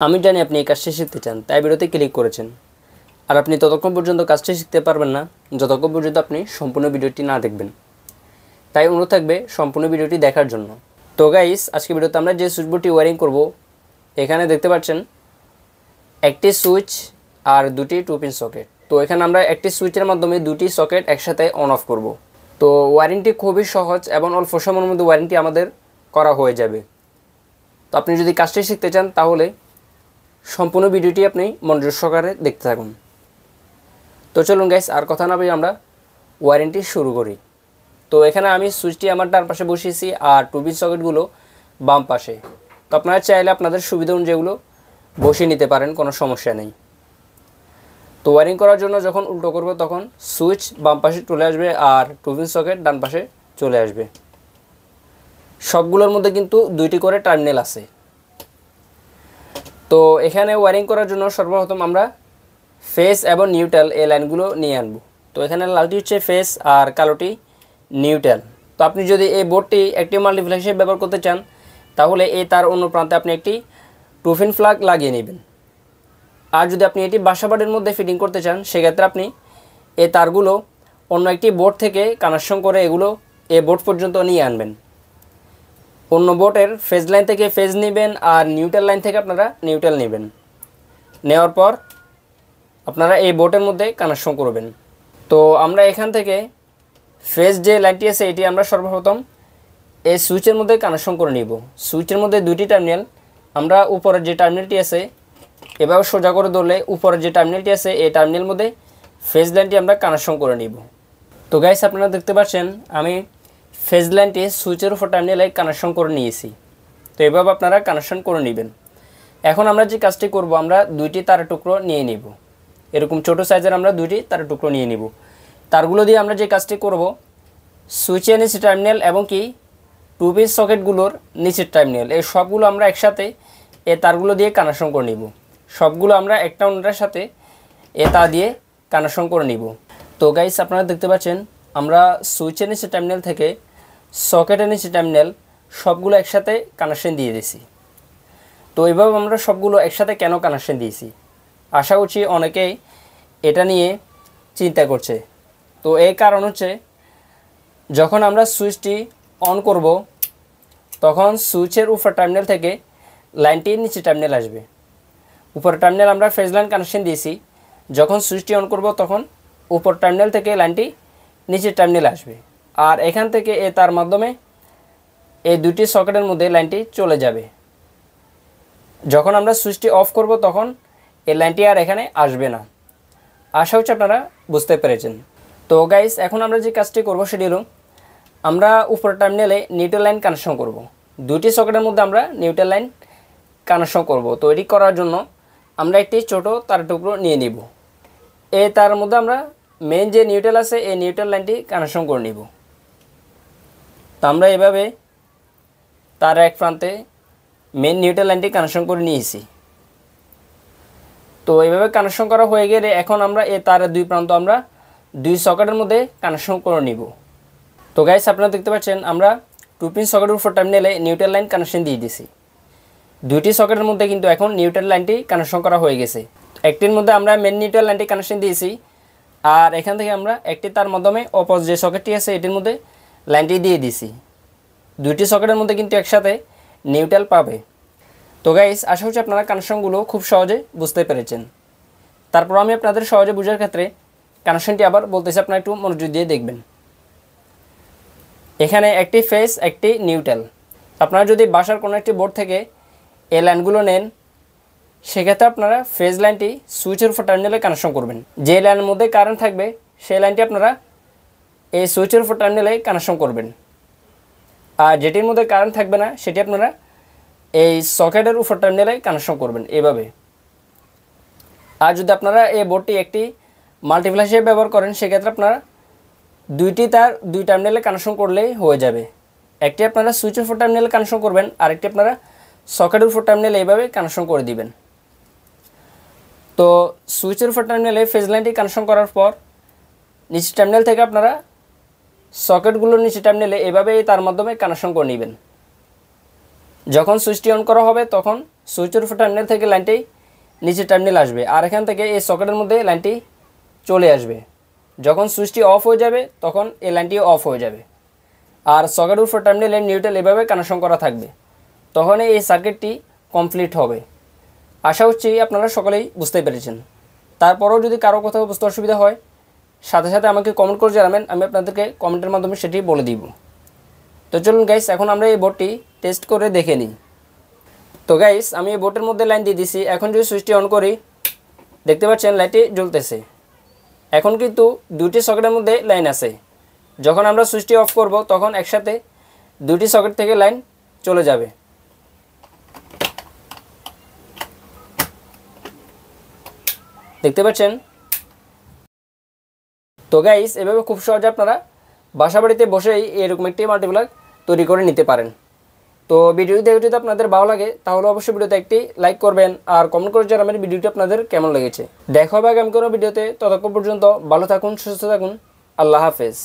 আমি জানি আপনি এই কাজটি শিখতে চান, তাই ভিডিওতে ক্লিক করেছেন। আর আপনি ততক্ষণ পর্যন্ত কাজটি শিখতে পারবেন না যতক্ষণ পর্যন্ত আপনি সম্পূর্ণ ভিডিওটি না দেখবেন। তাই অনুরোধ থাকবে সম্পূর্ণ ভিডিওটি দেখার জন্য। তো গাইস, আজকে ভিডিওতে আমরা যে সুইচ বোর্ডটি ওয়্যারিং করব, এখানে দেখতে পাচ্ছেন একটি সুইচ আর দুটি 2 পিন সকেট। তো এখানে আমরা একটি সুইচের মাধ্যমে দুটি সকেট একসাথে অন অফ করব। তো ওয়্যারিংটি খুবই সহজ এবং অল্প সময়ের মধ্যে ওয়্যারিংটি আমাদের করা হয়ে যাবে। তো আপনি যদি কাজটি শিখতে চান তাহলে সম্পূর্ণ ভিডিওটি আপনি মনোযোগ সহকারে দেখতে থাকুন। তো চলুন গাইস, আর কথা না বলে আমরা ওয়্যারিংটি শুরু করি। তো এখানে আমি সুইচটি আমার ডান পাশে বসিয়েছি আর 2 পিন সকেটগুলো বাম পাশে। তো আপনারা চাইলে আপনাদের সুবিধা অনুযায়ীগুলো বসিয়ে নিতে পারেন, কোনো সমস্যা নেই। তো ওয়্যারিং করার জন্য যখন উল্টো করব তখন সুইচ বাম পাশে চলে আসবে আর 2 পিন সকেট ডান পাশে চলে আসবে। সবগুলোর মধ্যে কিন্তু 2টি করে টার্মিনাল আছে। তো এখানে ওয়্যারিং করার জন্য সর্বপ্রথম আমরা ফেজ এবং নিউট্রাল এই লাইনগুলো নিয়ে আনব। তো এখানে লালটি হচ্ছে ফেজ আর কালোটি নিউট্রাল। তো আপনি যদি এই বোর্ডটি একটি মাল্টিপ্লেক্স হিসেবে ব্যবহার করতে চান তাহলে এই তার অন্য প্রান্তে আপনি একটি 2 পিন প্লাগ লাগিয়ে নেবেন। আর যদি আপনি এটি বাসাবাড়ির মধ্যে ফিটিং করতে চান সেক্ষেত্রে আপনি এই তারগুলো অন্য একটি বোর্ড থেকে কানেকশন করে এগুলো এই বোর্ড পর্যন্ত নিয়ে আনবেন। অন্য বোর্ডের ফেজ লাইন থেকে ফেজ নেবেন আর নিউট্রাল লাইন থেকে আপনারা নিউট্রাল নেবেন। নেওয়ার পর আপনারা এই বোর্ডের মধ্যে কানেকশন করবেন। তো আমরা এখান থেকে ফেজ যে লাইনটি আছে এটি আমরা সর্বপ্রথম এই সুইচের মধ্যে কানেকশন করে নিব। সুইচের মধ্যে 2টি টার্মিনাল, আমরা উপরের যে টার্মিনালটি আছে এভাবে সোজা করে ধরলে উপরের যে টার্মিনালটি আছে এই টার্মিনাল মধ্যে ফেজ লাইনটি আমরা কানেকশন করে নিব। তো গাইস, আপনারা দেখতে পাচ্ছেন আমি ফেজ লাইনটি সুইচের উপর টার্মিনালে কানেকশন করে নিয়েছি। তো এভাবে আপনারা কানেকশন করে নেবেন। এখন আমরা যে কাজটি করব, আমরা 2টি তারের টুকরো নিয়ে নিব। এরকম ছোট সাইজের আমরা 2টি তারের টুকরো নিয়ে নিব। তারগুলো দিয়ে আমরা যে কাজটি করব, সুইচের নিচের টার্মিনাল এবং কি 2 পিন সকেটগুলোর নিচের টার্মিনাল এই সবগুলো আমরা একসাথে এই তারগুলো দিয়ে কানেকশন করে নিব। সবগুলো আমরা একটা অন্যটার সাথে এ তার দিয়ে কানেকশন করে নিব। তো গাইস, আপনারা দেখতে পাচ্ছেন আমরা সুইচের নিচের টার্মিনাল থেকে সকেটের নিচের টার্মিনাল সবগুলো একসাথে কানেকশন দিয়ে দিয়েছি। তো এইভাবে আমরা সবগুলো একসাথে কেন কানেকশন দিয়েছি, আশা করছি অনেকেই এটা নিয়ে চিন্তা করছে। তো এই কারণ হচ্ছে, যখন আমরা সুইচটি অন করব তখন সুইচের উপর টার্মিনাল থেকে লাইনটি নিচে টার্মিনাল আসবে। উপর টার্মিনাল আমরা ফেজ লাইন কানেকশন দিয়েছি, যখন সুইচটি অন করব তখন উপর টার্মিনাল থেকে লাইনটি নিচের টার্মিনাল আসবে। আর এখান থেকে তার মাধ্যমে এই 2টি সকেটের মধ্যে লাইনটি চলে যাবে। যখন আমরা সুইচটি অফ করব তখন এই লাইনটি আর এখানে আসবে না। আশা হচ্ছে আপনারা বুঝতে পেরেছেন। তো গাইস, এখন আমরা যে কাজটি করব সেটি হলো আমরা উপর টার্মিনালে নিউট্রাল লাইন কানেকশন করব। 2টি সকেটের মধ্যে আমরা নিউট্রাল লাইন কানেকশন করব। তো এটি করার জন্য আমরা একটি ছোট তার টুকরো নিয়ে নিব। এই তার মধ্যে আমরা মেন যে নিউট্রাল আছে এই নিউট্রাল লাইনটি কানেকশন করে নিব। তো আমরা এভাবে তার এক প্রান্তে মেন নিউট্রাল লাইনটি কানেকশন করে নিয়েছি। তো এইভাবে কানেকশন করা হয়ে গেলে এখন আমরা এই তারের 2 প্রান্ত আমরা 2 সকেটের মধ্যে কানেকশন করে নিব। তো গাইস, আপনারা দেখতে পাচ্ছেন আমরা 2 পিন সকেটের উপর টার্মিনালে নিউট্রাল লাইন কানেকশন দিয়ে দিয়েছি। 2টি সকেটের মধ্যে কিন্তু এখন নিউট্রাল লাইনটি কানেকশন করা হয়ে গেছে। একটির মধ্যে আমরা মেন নিউট্রাল লাইনটি কানেকশন দিয়েছি আর এখান থেকে আমরা একটি তার মাধ্যমে অপোজিট যে সকেটটি আছে এটির মধ্যে লাইনটি দিয়ে দিয়েছি। 2টি সকেটের মধ্যে কিন্তু একসাথে নিউট্রাল পাবে। তো গাইস, আশা করছি আপনারা কানেকশনগুলো খুব সহজে বুঝতে পেরেছেন। তারপর আমি আপনাদের সহজে বোঝার ক্ষেত্রে কানেকশনটি আবার বলতেছি, আপনারা একটু মনোযোগ দিয়ে দেখবেন। এখানে একটি ফেজ, একটি নিউট্রাল। আপনারা যদি বাসার কোনো একটি বোর্ড থেকে এই লাইনগুলো নেন সেক্ষেত্রে আপনারা ফেজ লাইনটি সুইচের উপর টার্মিনালে কানেকশন করবেন। যে লাইনের মধ্যে কারেন্ট থাকবে সেই লাইনটি আপনারা এই সুইচের উপর টার্মিনালে কানেকশন করবেন। আর যেটির মধ্যে কারেন্ট থাকবে না সেটি আপনারা এই সকেটের উপর টার্মিনালে কানেকশন করবেন এভাবে। আর যদি আপনারা এই বোর্ডটি একটি মাল্টিপ্লেক্স হিসেবে ব্যবহার করেন সেক্ষেত্রে আপনারা 2টি তার 2 টার্মিনালে কানেকশন করলেই হয়ে যাবে। একটি আপনারা সুইচের উপর টার্মিনালে কানেকশন করবেন, আরেকটি আপনারা সকেটের উপর টার্মিনালে এইভাবে কানেকশন করে দিবেন। তো সুইচের উপর টার্মিনালে ফেজ লাইনটি কানেকশন করার পর নিচের টার্মিনাল থেকে আপনারা সকেটগুলোর নিচে টার্মিনালে এভাবে তার মাধ্যমে কানেকশন করে নেবেন। যখন সুইচটি অন করা হবে তখন সুইচের উপর টার্মিনাল থেকে লাইনটি নিচে টার্মিনাল আসবে আর এখান থেকে এই সকেটের মধ্যে লাইনটি চলে আসবে। যখন সুইচটি অফ হয়ে যাবে তখন এই লাইনটিও অফ হয়ে যাবে আর সকেটের উপর টার্মিনাল নিউট্রাল এভাবে কানেকশন করা থাকবে। তখন এই সার্কিটটি কমপ্লিট হবে। আশা করছি আপনারা সকলেই বুঝতে পেরেছেন। তারপরেও যদি কারো কোথাও বুঝতে অসুবিধা হয় সাথে সাথে আমাকে কমেন্ট করে জানাবেন, আমি আপনাদেরকে কমেন্টের মাধ্যমে সেটি বলে দিব। তো চলুন গাইস, এখন আমরা এই বোর্ডটি টেস্ট করে দেখে নিই। তো গাইস, আমি এই বোর্ডের মধ্যে লাইন দিয়ে দিছি। এখন যদি সুইচটি অন করি দেখতে পাচ্ছেন লাইটটি জ্বলতেছে। এখন কিন্তু দুটি সকেটের মধ্যে লাইন আছে। যখন আমরা সুইচটি অফ করব তখন একসাথে দুটি সকেট থেকে লাইন চলে যাবে। দেখতে পাচ্ছেন। তো গাইস, এভাবে খুব সহজে আপনারা বাসা বাড়িতে বসেই এরকম একটি মাল্টিপ্লাগ তৈরি করে নিতে পারেন। তো ভিডিওটি দেখে যদি আপনাদের ভালো লাগে তাহলে অবশ্যই ভিডিওতে একটি লাইক করবেন আর কমেন্ট করে জানাবেন ভিডিওটি আপনাদের কেমন লেগেছে। দেখা হবে আগামী কোনো ভিডিওতে। ততক্ষণ পর্যন্ত ভালো থাকুন, সুস্থ থাকুন। আল্লাহ হাফেজ।